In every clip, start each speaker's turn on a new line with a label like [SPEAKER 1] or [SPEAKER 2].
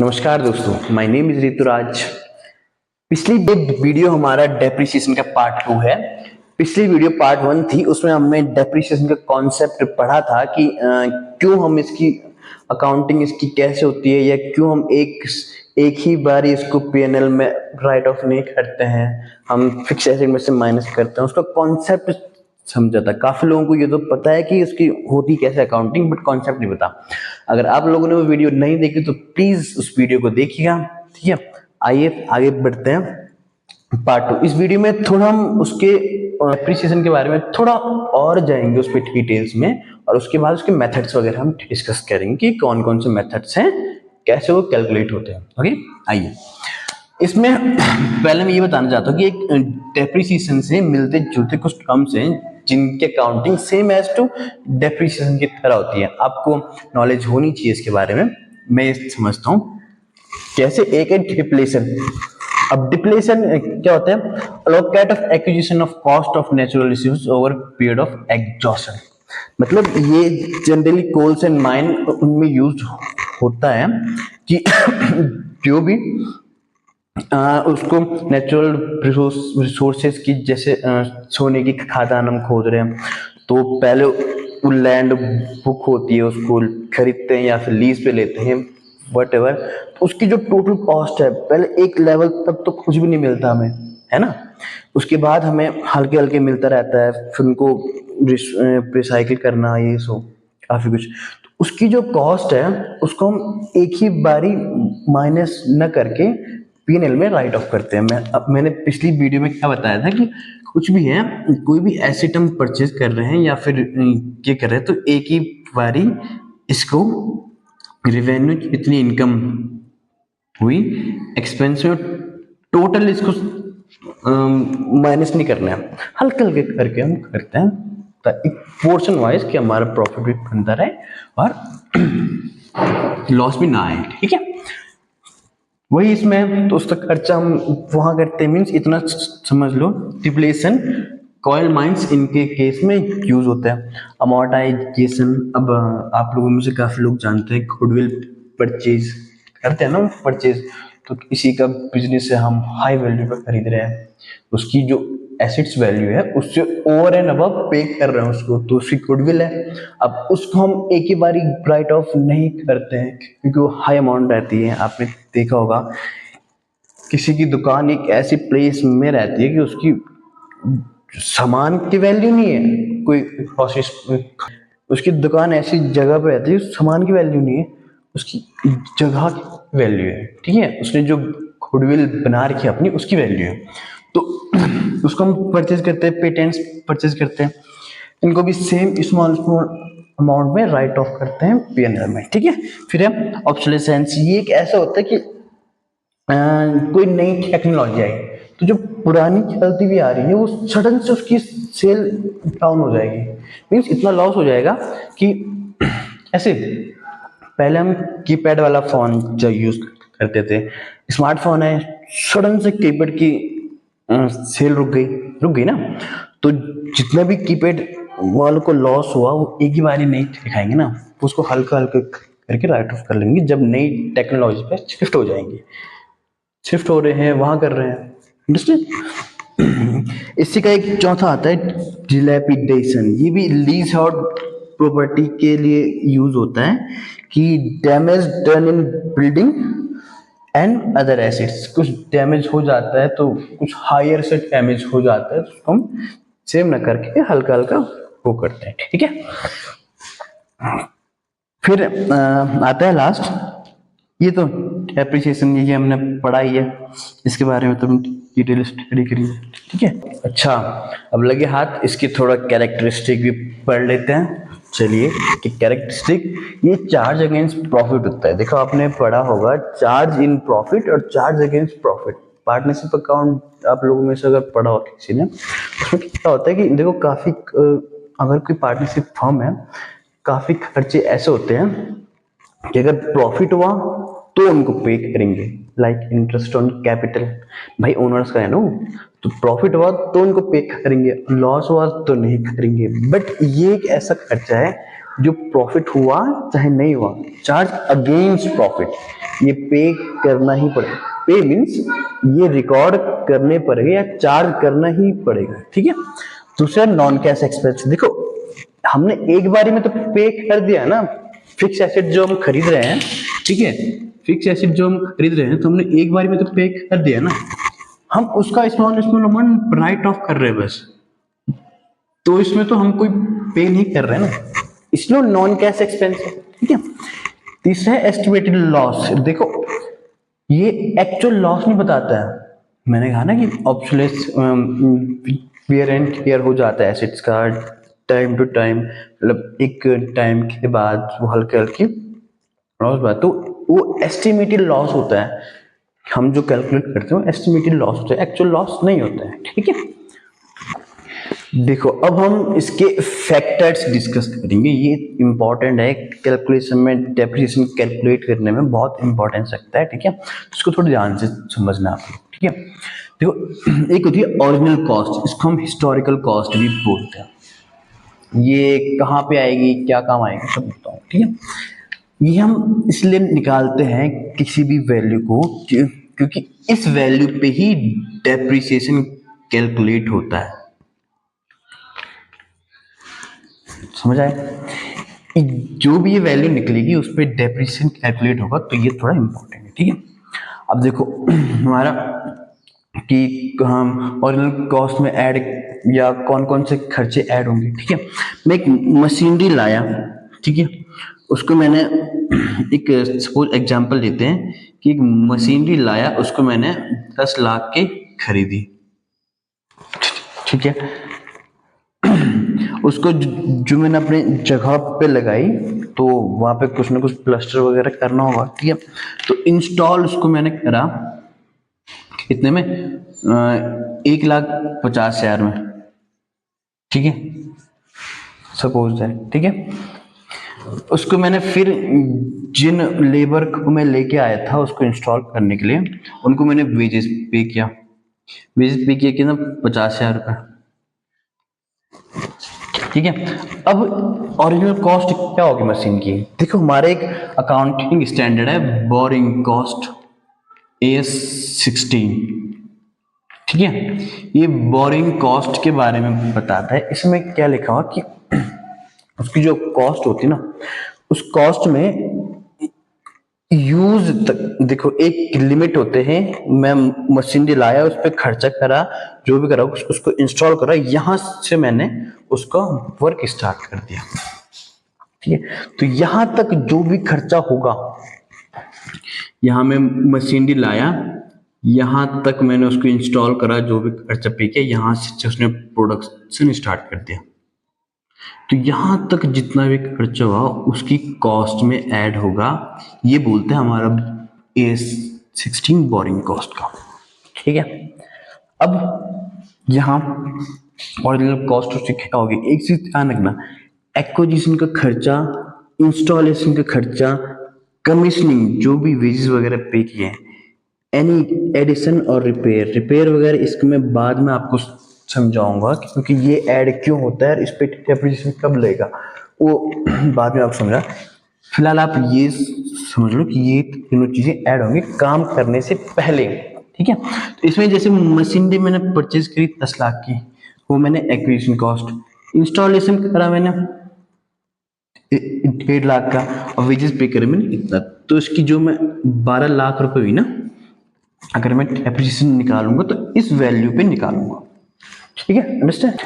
[SPEAKER 1] नमस्कार दोस्तों, my name is Rituraj. पिछली वीडियो हमारा डेप्रिसिएशन का पार्ट 2 है। पिछली वीडियो पार्ट 1 थी, उसमें हमने डेप्रिसिएशन का कॉन्सेप्ट पढ़ा था कि क्यों हम इसकी अकाउंटिंग इसकी कैसे होती है, या क्यों हम एक ही बार इसको पीएनएल में राइट ऑफ नहीं करते हैं, हम फिक्स एसेट में से माइनस करते हैं। उसका कॉन्सेप्ट समझा था। काफी लोगों को ये तो पता है कि इसकी होती कैसे अकाउंटिंग, बट कॉन्सेप्ट नहीं पता। अगर आप लोगों ने वो वीडियो नहीं देखी तो प्लीज उस वीडियो को देखिएगा, ठीक है। आइए आगे बढ़ते हैं पार्ट 2। इस वीडियो में थोड़ा हम उसके एप्रिसिएशन के बारे में थोड़ा और जाएंगे उस पर डिटेल्स में, और उसके बाद उसके मेथड्स वगैरह हम डिस्कस करेंगे कि कौन कौन से मेथड्स हैं, कैसे वो कैलकुलेट होते हैं। ओके, आइए। इसमें पहले मैं ये बताना चाहता हूँ कि एक डेप्रिसिएशन से मिलते जुलते कुछ टर्म्स हैं जिनके counting same as to depreciation की तरह होती है। आपको नॉलेज होनी चाहिए इसके बारे में। मैं ये समझता हूँ कैसे। एक है डिप्लेशन। अब डिप्लेशन क्या होता है? Allocate of acquisition of cost of natural resource over period of exhaustion. मतलब ये जनरली कोल्स एंड माइन उनमें यूज होता है कि जो भी उसको नेचुरल रिसोर्सेज की, जैसे सोने की खादान हम खोद रहे हैं, तो पहले वो लैंड बुक होती है, उसको खरीदते हैं या फिर लीज पे लेते हैं, वट एवर। तो उसकी जो टोटल कॉस्ट है, पहले एक लेवल तक तो कुछ भी नहीं मिलता हमें, है ना। उसके बाद हमें हल्के हल्के मिलता रहता है, फिर उनको रिसाइकिल करना, ये सो काफी कुछ। तो उसकी जो कॉस्ट है उसको हम एक ही बारी माइनस न करके पीएनएल में राइट ऑफ करते हैं। मैंने पिछली वीडियो में क्या बताया था कि कुछ भी है, कोई भी एसेट हम परचेज कर रहे हैं या फिर ये कर रहे हैं, तो एक ही बारी इसको रेवेन्यू इतनी इनकम हुई, एक्सपेंस में टोटल इसको माइनस नहीं करना है, हल्के हल्के करके हम करते हैं, तो एक पोर्शन वाइज कि हमारा प्रॉफिट भी बनता रहे और लॉस भी ना आए, ठीक है। वही इसमें तो उसका खर्चा हम वहां करते हैं, मीन्स इतना समझ लो। डिप्लेशन कॉयल माइंस इनके केस में यूज होता है। अमोर्टाइजेशन, अब आप लोगों में से काफी लोग जानते हैं गुडविल परचेज करते हैं ना, परचेज। तो किसी का बिजनेस है, हम हाई वैल्यू पर खरीद रहे हैं, उसकी जो एसेट्स वैल्यू है उससे ओवर एंड अबव पे कर रहे हैं उसको, तो उसकी गुडविल है। अब उसको हम एक ही बारी राइट ऑफ नहीं करते हैं क्योंकि वो हाई अमाउंट रहती है। आपने देखा होगा किसी की दुकान एक ऐसी प्लेस में रहती है कि उसकी सामान की वैल्यू नहीं है, कोई प्रोसेस, उसकी दुकान ऐसी जगह पर रहती है सामान की वैल्यू नहीं है, उसकी जगह की वैल्यू है, ठीक है। उसने जो गुडविल बना रखी है अपनी, उसकी वैल्यू है। तो उसको हम परचेज करते हैं, पेटेंट्स परचेज करते हैं, इनको भी सेम स्मॉल स्मॉल अमाउंट में राइट ऑफ करते हैं पीएनएल में, ठीक है। फिर है ऑब्सोलेसेंस। ये एक ऐसा होता है कि कोई नई टेक्नोलॉजी आई तो जो पुरानी चलती भी आ रही है वो सडन से उसकी सेल डाउन हो जाएगी, मीन्स इतना लॉस हो जाएगा कि ऐसे पहले हम कीपैड वाला फोन जो यूज करते थे, स्मार्टफोन है, सडन से कीपैड की सेल रुक गई ना, तो जितना भी कीपैड वालों को लॉस हुआ वो एक ही बारी नहीं दिखाएंगे ना, उसको हल्का हल्का करके राइट ऑफ कर लेंगे जब नई टेक्नोलॉजी पे शिफ्ट हो जाएंगे। शिफ्ट हो रहे हैं वहां कर रहे हैं, अंडरस्टैंड। इसी का एक चौथा आता है डिलैपिडेशन। ये भी लीज आउट प्रॉपर्टी के लिए यूज होता है कि damage done in building and other assets. कुछ डैमेज हो जाता है तो कुछ हायर से डैमेज हो जाता है, तो उसको हम सेम ना करके हल्का हल्का वो करते हैं, ठीक है। फिर आता है लास्ट, ये तो एप्रिसिएशन, ये हमने पढ़ा ही है, इसके बारे में तो हम डिटेल स्टडी करिए, ठीक है। अच्छा, अब लगे हाथ इसकी थोड़ा कैरेक्टरिस्टिक भी पढ़ लेते हैं। चलिए कि कैरेक्टरिस्टिक, ये चार्ज अगेंस्ट प्रॉफिट होता है। देखो आपने पढ़ा होगा चार्ज इन प्रॉफिट और charge against profit. Partnership account आप लोगों में से अगर पढ़ा हो किसी ने, उसमें क्या होता है कि देखो काफी अगर कोई पार्टनरशिप फर्म है, काफी खर्चे ऐसे होते हैं कि अगर प्रॉफिट हुआ तो उनको पे करेंगे, लाइक इंटरेस्ट ऑन कैपिटल, भाई ओनर्स का है ना, तो प्रॉफिट हुआ तो उनको पे करेंगे, लॉस हुआ तो नहीं करेंगे। बट ये एक ऐसा खर्चा है जो प्रॉफिट हुआ चाहे नहीं हुआ, चार्ज अगेंस्ट प्रॉफिट, ये पे करना ही पड़ेगा। पे मीन्स ये रिकॉर्ड करने पड़ेगा या चार्ज करना ही पड़ेगा, ठीक है। दूसरा नॉन कैश एक्सपेंस, देखो हमने एक बारी में तो पे कर दिया ना, फिक्स एसेट जो हम खरीद रहे हैं, ठीक है, फिक्स एसेट जो हम खरीद रहे हैं तो हमने एक बारी में तो पे कर दिया ना, हम उसका small small amount right of कर रहे हैं बस, तो इसमें तो हम कोई पे नहीं कर रहे हैं ना, इसलिए नॉन कैश एक्सपेंस है, ठीक है। तीसरा है एस्टिमेटेड लॉस, देखो ये एक्चुअल लॉस नहीं बताता है, मैंने कहा ना कि ऑब्सोलेस वियर एंड टियर हो जाता है एसेट्स का टाइम टू टाइम, मतलब एक टाइम के बाद वो हल्के हल्के लॉस बात, तो वो एस्टिमेटेड लॉस होता है, हम जो कैलकुलेट करते हैं एस्टिमेटेड लॉस होता है, एक्चुअल लॉस नहीं होता है, ठीक है। देखो अब हम इसके फैक्टर्स डिस्कस करेंगे, ये इंपॉर्टेंट है कैलकुलेशन में, डेप्रिसिएशन कैलकुलेट करने में बहुत इंपॉर्टेंस रखता है, ठीक है, तो इसको थोड़ा ध्यान से समझना आप, ठीक है। देखो एक होती है ओरिजिनल कॉस्ट, इसको हम हिस्टोरिकल कॉस्ट भी बोलते हैं, ये कहाँ पे आएगी, क्या काम आएगी, सब बताऊँ, ठीक है। ये हम इसलिए निकालते हैं किसी भी वैल्यू को क्योंकि इस वैल्यू पे ही डेप्रिसिएशन कैलकुलेट होता है, समझ आए, जो भी ये वैल्यू निकलेगी उस पर डेप्रिसिएशन कैलकुलेट होगा, तो ये थोड़ा इंपॉर्टेंट है, ठीक है। अब देखो हमारा कि हम ओरिजिनल कॉस्ट में ऐड या कौन कौन से खर्चे ऐड होंगे, ठीक है। मैं एक मशीनरी लाया, ठीक है, उसको मैंने एक सपोज एग्जांपल लेते हैं कि एक मशीनरी लाया, उसको मैंने 10 लाख के खरीदी, ठीक है, उसको जो मैंने अपने जगह पे लगाई तो वहां पे कुछ ना कुछ प्लास्टर वगैरह करना होगा, ठीक है, तो इंस्टॉल उसको मैंने करा कितने में, 1,50,000 में, ठीक है, सपोज है, ठीक है। उसको मैंने फिर जिन लेबर को मैं लेके आया था उसको इंस्टॉल करने के लिए, उनको मैंने वेजेस पे किया, वेजेस पे किया कितना, 50,000 रुपये, ठीक है। अब ओरिजिनल कॉस्ट क्या होगी मशीन की, देखो हमारे एक अकाउंटिंग स्टैंडर्ड है बोरिंग कॉस्ट AS 16, ठीक है, ये बोरिंग कॉस्ट के बारे में बताता है, इसमें क्या लिखा हुआ कि उसकी जो कॉस्ट होती है ना, उस कॉस्ट में यूज तक, देखो एक लिमिट होते हैं, मैं मशीनरी लाया, उस पर खर्चा करा, जो भी करा उसको इंस्टॉल करा, यहां से मैंने उसका वर्क स्टार्ट कर दिया, ठीक है, तो यहां तक जो भी खर्चा होगा, यहां मैं मशीनरी लाया, यहां तक मैंने उसको इंस्टॉल करा, जो भी खर्चा पे किया, यहां से उसने प्रोडक्शन स्टार्ट कर दिया, तो यहां तक जितना भी खर्चा हुआ उसकी कॉस्ट में ऐड होगा, ये बोलते हैं हमारा AS 16 बोरिंग कॉस्ट का, ठीक है। अब यहां ओरिजिनल कॉस्ट उसकी क्या होगी, एक चीज ध्यान रखना, एक्विजिशन का खर्चा, इंस्टॉलेशन का खर्चा, कमीशनिंग जो भी वेजेस वगैरह पे किए हैं, एनी एडिशन और रिपेयर वगैरह इसको मैं बाद में आपको समझाऊंगा क्योंकि ये ऐड क्यों होता है, इस पे डेप्रिसिएशन कब लगेगा वो बाद में आपको समझा, फिलहाल आप ये समझ लो कि ये तीनों चीजें ऐड होंगी काम करने से पहले, ठीक है। तो इसमें जैसे मशीनरी मैंने परचेज करी 10 लाख की, वो मैंने एक्विजिशन कॉस्ट, इंस्टॉलेशन करा मैंने 1.5 लाख का, और वेजेस पे करे मैंने इतना, तो इसकी जो मैं 12 लाख रुपए हुई ना, अगर मैं डेप्रिसिएशन निकालूंगा तो इस वैल्यू पे निकालूंगा, ठीक है, अंडरस्टैंड।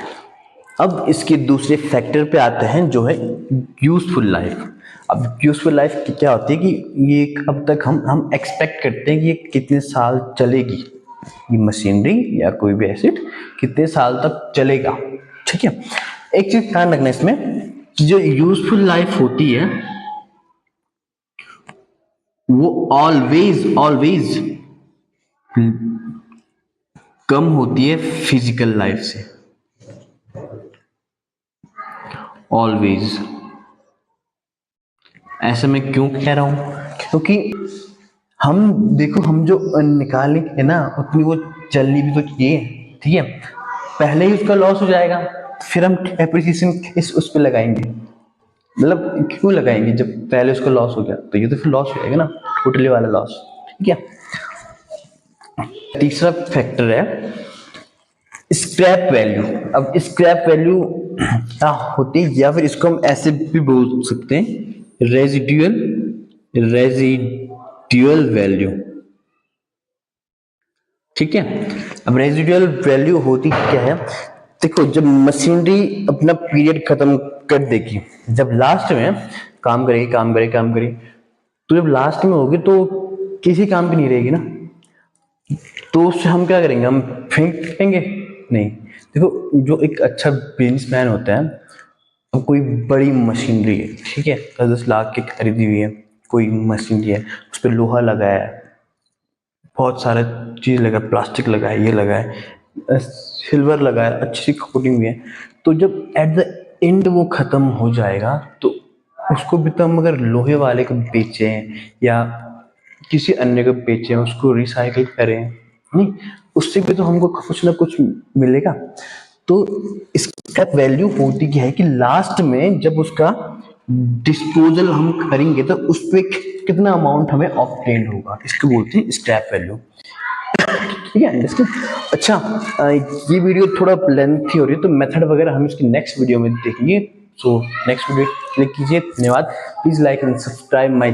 [SPEAKER 1] अब इसके दूसरे फैक्टर पे आते हैं जो है यूजफुल लाइफ। अब यूजफुल लाइफ क्या होती है कि ये अब तक हम एक्सपेक्ट करते हैं कि ये कितने साल चलेगी, ये मशीनरी या कोई भी एसेट कितने साल तक चलेगा, ठीक है। एक चीज ध्यान रखना इसमें कि जो यूजफुल लाइफ होती है वो ऑलवेज ऑलवेज कम होती है फिजिकल लाइफ से, ऑलवेज। ऐसा मैं क्यों कह रहा हूं, क्योंकि हम देखो हम जो निकालें है ना उतनी वो चलनी भी तो चाहिए, ठीक है, पहले ही उसका लॉस हो जाएगा, फिर हम एप्रिसिएशन किस उस पर लगाएंगे, मतलब क्यों लगाएंगे जब पहले उसका लॉस हो गया, तो ये तो फिर लॉस हो जाएगा ना, टोटली वाला लॉस। ठीक है, तीसरा फैक्टर है स्क्रैप वैल्यू। अब स्क्रैप वैल्यू क्या होती है, या फिर इसको हम ऐसे भी बोल सकते हैं रेजिडुअल वैल्यू। ठीक है, अब रेजिडुअल वैल्यू होती क्या है, देखो जब मशीनरी अपना पीरियड खत्म कर देगी, जब लास्ट में काम करेगी, तो जब लास्ट में होगी तो किसी काम की नहीं रहेगी ना, तो उससे हम क्या करेंगे, हम फेंक देंगे? नहीं। देखो जो एक अच्छा बिजनेसमैन होता है, अब कोई बड़ी मशीनरी है, ठीक है, 10-10 लाख की खरीदी हुई है, कोई मशीनरी है, उस पर लोहा लगा है, बहुत सारा चीज लगा है, प्लास्टिक लगा है, ये लगा है, सिल्वर लगा है, अच्छी सी कोटिंग हुई है, तो जब एट द एंड वो खत्म हो जाएगा, तो उसको भी तो हम अगर लोहे वाले को बेचें या किसी अन्य को बेचें, उसको रिसाइकिल करें, नहीं, उससे भी तो हमको कुछ ना कुछ मिलेगा। तो स्क्रैप वैल्यू होती क्या है कि लास्ट में जब उसका डिस्पोजल हम करेंगे तो उस पर कितना अमाउंट हमें ऑब्टेन होगा, इसको बोलते हैं स्क्रैप वैल्यू। ठीक है, अंडरस्टैंड। अच्छा, ये वीडियो थोड़ा लेंथी हो रही है, तो मेथड वगैरह हम इसकी नेक्स्ट वीडियो में देखेंगे। सो नेक्स्ट वीडियो क्लिक कीजिए। धन्यवाद। Please like and subscribe my